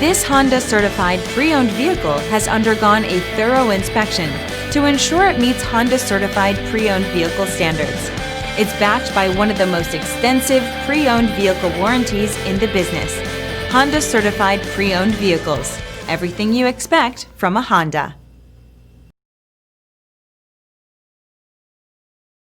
This Honda certified pre-owned vehicle has undergone a thorough inspection to ensure it meets Honda certified pre-owned vehicle standards. It's backed by one of the most extensive pre-owned vehicle warranties in the business. Honda certified pre-owned vehicles. Everything you expect from a Honda.